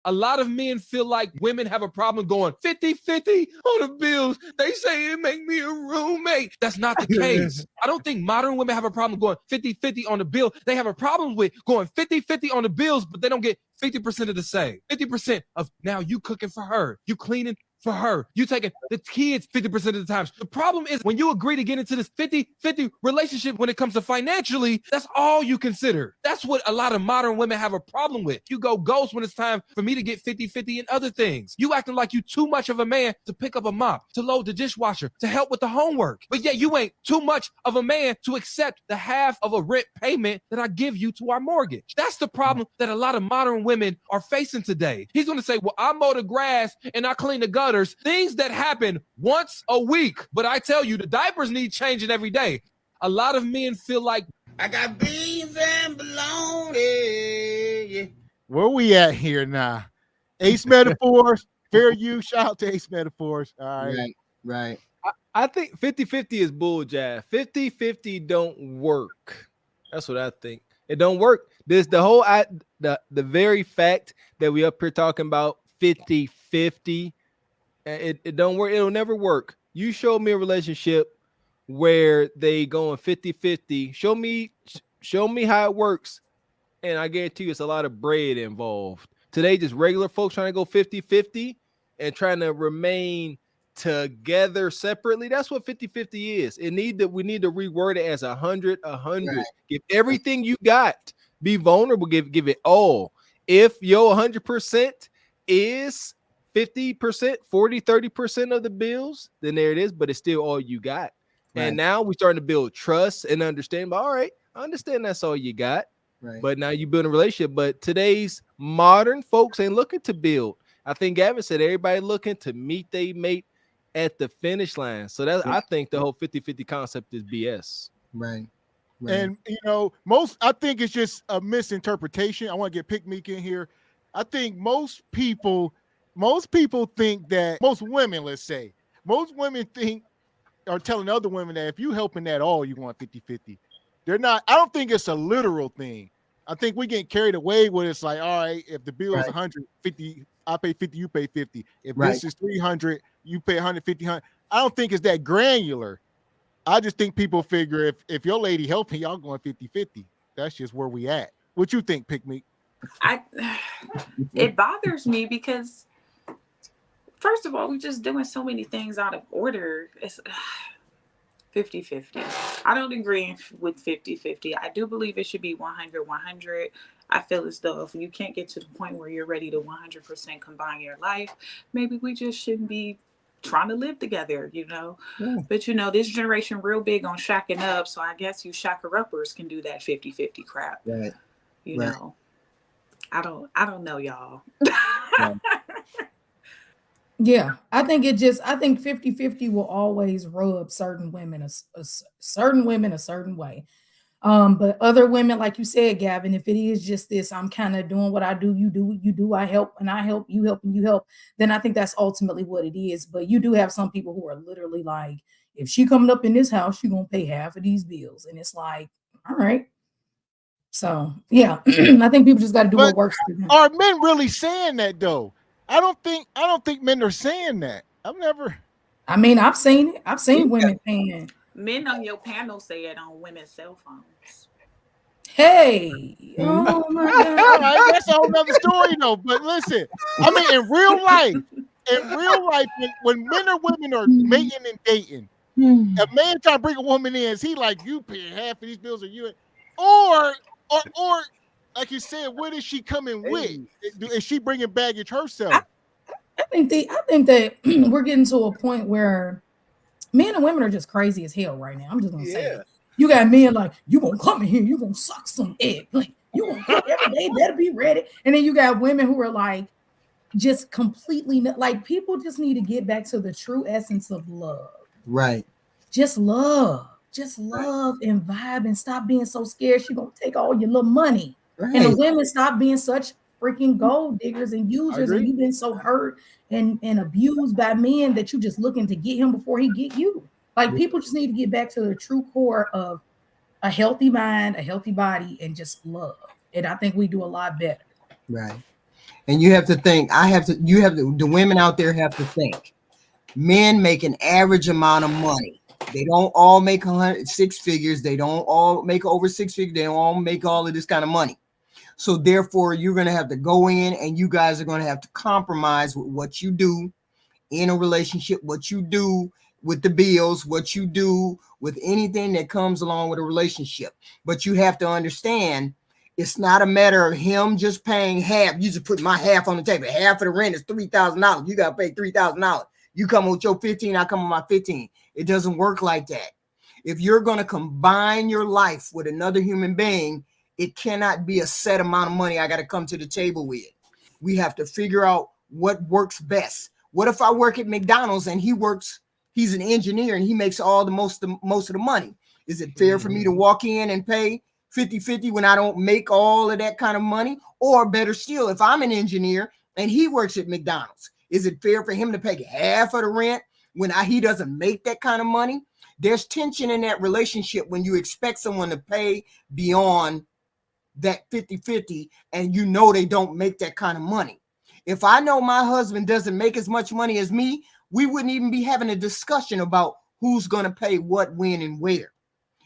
A lot of men feel like women have a problem going 50-50 on the bills. They say it make me a roommate. That's not the case. I don't think modern women have a problem going 50-50 on the bill. They have a problem with going 50-50 on the bills, but they don't get 50% of the same. 50% of now you cooking for her, you cleaning for her, you taking the kids 50% of the time. The problem is when you agree to get into this 50-50 relationship when it comes to financially, that's all you consider. That's what a lot of modern women have a problem with. You go ghost when it's time for me to get 50-50 in other things. You acting like you too much of a man to pick up a mop, to load the dishwasher, to help with the homework. But yet you ain't too much of a man to accept the half of a rent payment that I give you to our mortgage. That's the problem that a lot of modern women are facing today. He's going to say, well, I mow the grass and I clean the gutters, things that happen once a week. But I tell you, the diapers need changing every day. A lot of men feel like I got beans and bologna. Yeah. Where we at here now? Ace Metaphors, fair use. Shout out to Ace Metaphors. All right. Right. I think 50-50 is bull jive. 50-50 don't work. That's what I think. It don't work. There's the whole the very fact that we up here talking about 50-50. It don't work. It'll never work. You show me a relationship where they going 50-50. Show me how it works. And I guarantee you it's a lot of bread involved. Today, just regular folks trying to go 50-50 and trying to remain together separately. That's what 50-50 is. We need to reword it as 100-100. Right. Give everything you got. Be vulnerable. Give it all. If your 100% is 50%, 40-30% of the bills, then there it is, but it's still all you got. Right. And now we're starting to build trust and understand. But all right, I understand that's all you got. Right. But now you build a relationship. But today's modern folks ain't looking to build. I think Gavin said everybody looking to meet they mate at the finish line. So that I think the whole 50-50 concept is BS. Right. And I think it's just a misinterpretation. I want to get Pick Meek in here. I think most people think that most women, let's say, most women are telling other women that if you helping at all, you want 50-50. They're not. I don't think it's a literal thing. I think we get carried away with it's like, all right, if the bill is 150, I pay 50, you pay 50. If this is 300, you pay 150. I don't think it's that granular. I just think people figure if your lady helping, y'all going 50-50. That's just where we at. What you think, Pick Meek? It bothers me because, first of all, we're just doing so many things out of order. It's 50-50. I don't agree with 50-50. I do believe it should be 100-100. I feel as though if you can't get to the point where you're ready to 100% combine your life, maybe we just shouldn't be trying to live together, Yeah. But this generation real big on shacking up, so I guess you shacker-uppers can do that 50-50 crap. Right. You know. I don't know, y'all. Yeah, I think 50-50 will always rub certain women a certain way. But other women, like you said, Gavin, if it is just this, I'm kind of doing what I do, you do, I help, and I help, you help, and you help, then I think that's ultimately what it is. But you do have some people who are literally like, if she coming up in this house, she gonna pay half of these bills. And it's like, all right. So yeah, I think people just got to do what works for them. Are men really saying that though? I don't think men are saying that. I've seen it. I've seen women paying. Men on your panel say it on women's cell phones. Hey, oh my God. All right, that's a whole other story though. But listen, I mean, in real life, when men or women are mating and dating, a man trying to bring a woman in, is he like, you pay half of these bills, or you, or like you said, what is she coming with? Is she bringing baggage herself? I think that we're getting to a point where men and women are just crazy as hell right now. I'm just gonna say it. You got men like, you gonna come in here, you gonna suck some eggplant, you gonna cook every day, better be ready. And then you got women who are like, just completely like, people just need to get back to the true essence of love. Right. Just love and vibe, and stop being so scared she gonna take all your little money. Right. And the women stop being such freaking gold diggers and users, and you've been so hurt and abused by men that you just looking to get him before he get you. Like, people just need to get back to the true core of a healthy mind, a healthy body, and just love. And I think we do a lot better. Right. And you have to think, the women out there have to think. Men make an average amount of money. They don't all make 6 figures. They don't all make over 6 figures. They don't all make all of this kind of money. So therefore, you're going to have to go in and you guys are going to have to compromise with what you do in a relationship, what you do with the bills, what you do with anything that comes along with a relationship. But you have to understand, it's not a matter of him just paying half. You just put my half on the table. Half of the rent is $3,000. You got to pay $3,000. You come with your 15, I come with my 15. It doesn't work like that. If you're going to combine your life with another human being, it cannot be a set amount of money I got to come to the table with. We have to figure out what works best. What if I work at McDonald's and he's an engineer and he makes all the most of the money? Is it fair for me to walk in and pay 50-50 when I don't make all of that kind of money? Or better still, if I'm an engineer and he works at McDonald's, is it fair for him to pay half of the rent when he doesn't make that kind of money? There's tension in that relationship when you expect someone to pay beyond that 50-50 and you know they don't make that kind of money. If I know my husband doesn't make as much money as me, we wouldn't even be having a discussion about who's going to pay what, when, and where.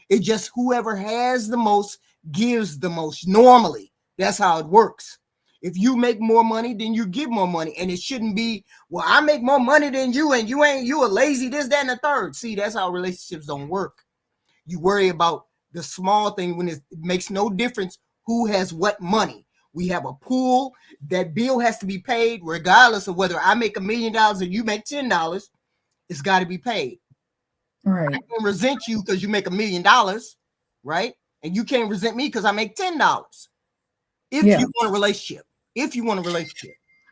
It's just whoever has the most gives the most. Normally, that's how it works. If you make more money, then you give more money. And it shouldn't be, well, I make more money than you and you a lazy, this, that, and the third. See, that's how relationships don't work. You worry about the small thing when it makes no difference who has what money. We have a pool. That bill has to be paid regardless of whether I make $1 million or you make $10. It's got to be paid. Right. I can resent you because you make $1 million, right? And you can't resent me because I make $10. If you want a relationship.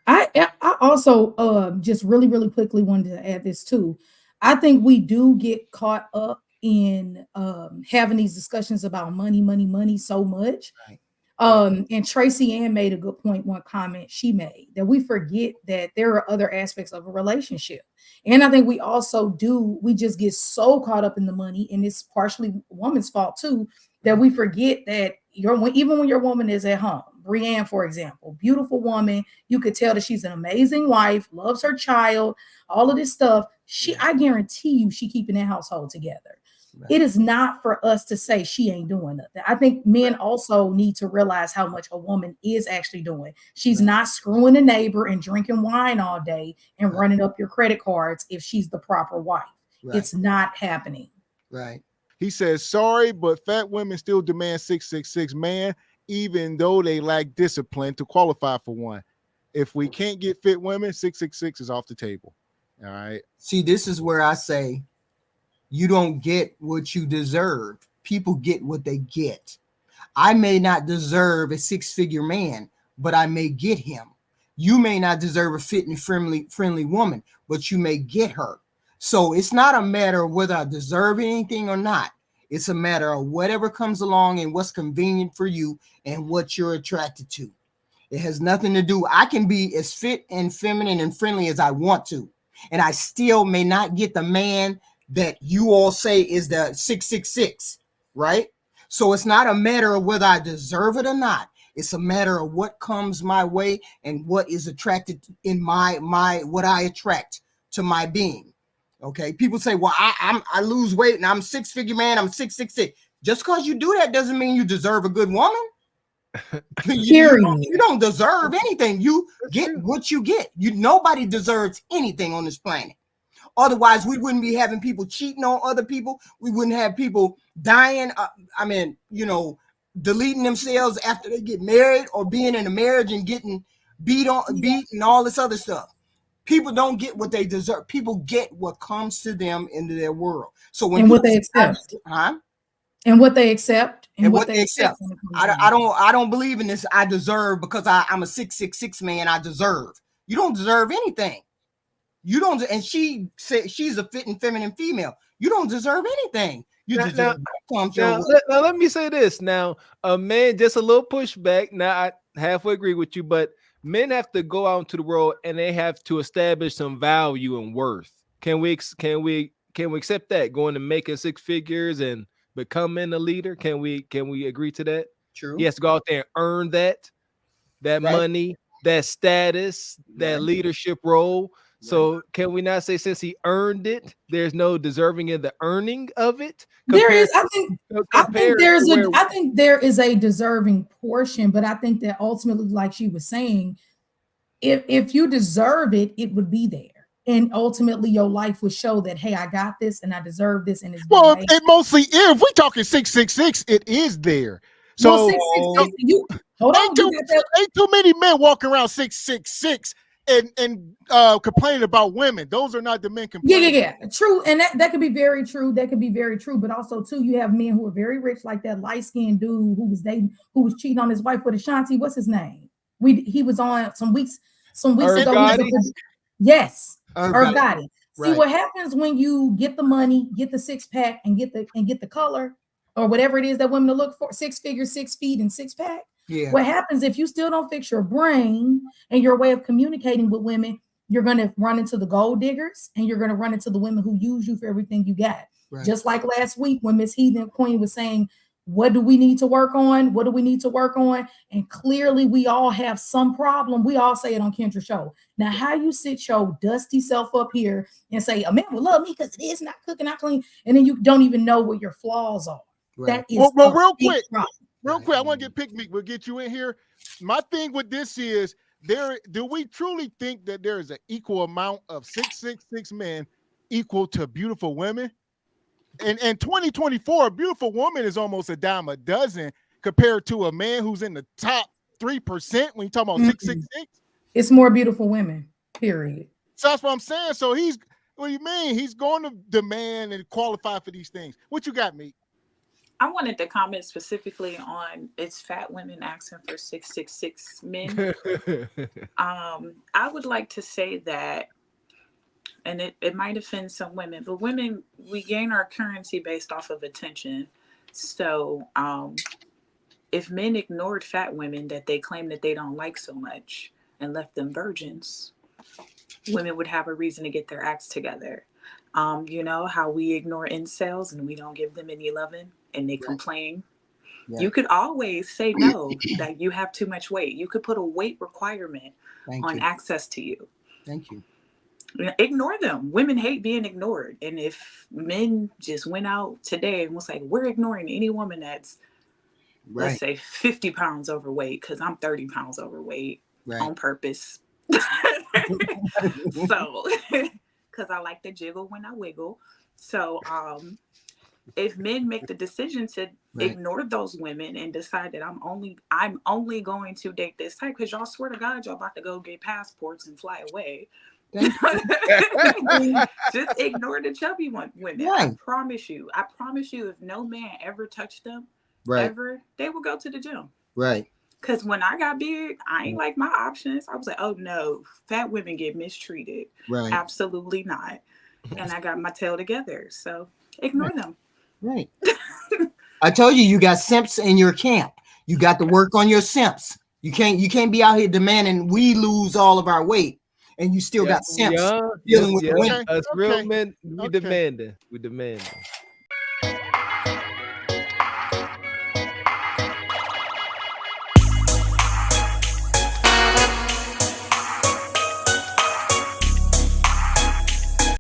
I also just really quickly wanted to add this too. I think we do get caught up in having these discussions about money so much. Right. And Tracy Ann made a good point, one comment she made, that we forget that there are other aspects of a relationship. And I think we just get so caught up in the money, and it's partially woman's fault too, that we forget that even when your woman is at home, Brienne, for example, beautiful woman, you could tell that she's an amazing wife, loves her child, all of this stuff. I guarantee you, she keeping that household together. Right. It is not for us to say she ain't doing nothing. I think men also need to realize how much a woman is actually doing. She's not screwing a neighbor and drinking wine all day and running up your credit cards if she's the proper wife. Right. It's not happening. Right. He says, sorry, but fat women still demand 666 man, even though they lack discipline to qualify for one. If we can't get fit women, 666 is off the table. All right. See, this is where I say, you don't get what you deserve. People get what they get. I may not deserve a 6-figure man, but I may get him. You may not deserve a fit and friendly woman, but you may get her. So it's not a matter of whether I deserve anything or not. It's a matter of whatever comes along and what's convenient for you and what you're attracted to. It has nothing to do. I can be as fit and feminine and friendly as I want to, and I still may not get the man that you all say is the 666, right? So it's not a matter of whether I deserve it or not. It's a matter of what comes my way and what is attracted in what I attract to my being. Okay. People say, well, I lose weight and I'm 6-figure man, I'm 666. Just because you do that doesn't mean you deserve a good woman. you don't deserve anything. You get what you get. Nobody deserves anything on this planet. Otherwise, we wouldn't be having people cheating on other people. We wouldn't have people dying. Deleting themselves after they get married or being in a marriage and getting beat and all this other stuff. People don't get what they deserve. People get what comes to them into their world. So when what they accept, and what they accept, and what they accept. I don't believe in this. I deserve because I'm a 666 man. I deserve. You don't deserve anything. You don't, and she said she's a fit and feminine female. You don't deserve anything. You deserve. Now, let me say this. Now, a man, just a little pushback. Now, I halfway agree with you, but men have to go out into the world and they have to establish some value and worth. Can we accept that? Going to making 6 figures and becoming a leader? Can we agree to that? True. He has to go out there and earn that right. money, that status, that Right. leadership role. So can we not say since he earned it, there's no deserving in the earning of it? There is, compared I think compared to where I think there is a deserving portion, but I think that ultimately, like she was saying, if you deserve it, it would be there. And ultimately your life would show that, hey, I got this and I deserve this, and it's been Well, made. it mostly if we talking 666, it is there. Well, So 666, you hold on, you got that. ain't too many men walking around 666 and complaining about women. Those are not the men complaining. Yeah. True. And that could be very true. That could be very true. But also, too, you have men who are very rich, like that light-skinned dude who was cheating on his wife with Ashanti. What's his name? He was on some weeks Irv ago. Gotti? Yes, Irv Irv Gotti. Gotti. See Right. what happens when you get the money, get the six-pack, and get the color, or whatever it is that women look for, 6 figures, 6 feet, and six-pack. Yeah. What happens if you still don't fix your brain and your way of communicating with women? You're going to run into the gold diggers, and you're going to run into the women who use you for everything you got. Right. Just like last week when Miss Heathen Queen was saying, what do we need to work on? What do we need to work on? And clearly we all have some problem. We all say it on Kendra's show. Now, how you sit your dusty self up here and say, a man will love me because it is not cooking, not clean, and then you don't even know what your flaws are. Right. That is Well, a real big quick, problem. real quick, I want to get Picnic. We'll get you in here. My thing with this is, do we truly think that there is an equal amount of 666 men equal to beautiful women? In 2024, a beautiful woman is almost a dime a dozen compared to a man who's in the top 3% when you talk about 666. It's more beautiful women, period. So that's what I'm saying. So what do you mean? He's going to demand and qualify for these things. What you got, me? I wanted to comment specifically on it's fat women asking for 666 men. I would like to say that, and it might offend some women, but women, we gain our currency based off of attention. So if men ignored fat women that they claim that they don't like so much and left them virgins, women would have a reason to get their acts together. You know how we ignore incels and we don't give them any loving and they complain. Yeah. You could always say no, that you have too much weight. You could put a weight requirement on access to you. Thank you. Ignore them. Women hate being ignored. And if men just went out today and was like, we're ignoring any woman that's, let's say, 50 pounds overweight, because I'm 30 pounds overweight on purpose. So, because I like to jiggle when I wiggle. So, if men make the decision to ignore those women and decide that I'm only going to date this type, because y'all swear to God, y'all about to go get passports and fly away. Just ignore the chubby women. I promise you, if no man ever touched them, ever, they will go to the gym. Right. Because when I got big, I ain't like my options. I was like, oh no, fat women get mistreated. Right. Absolutely not. And I got my tail together. So ignore them. Right. I told you, you got simps in your camp. You got to work on your simps. You can't be out here demanding we lose all of our weight and you still got simps dealing with the women. Us real men, we demanding.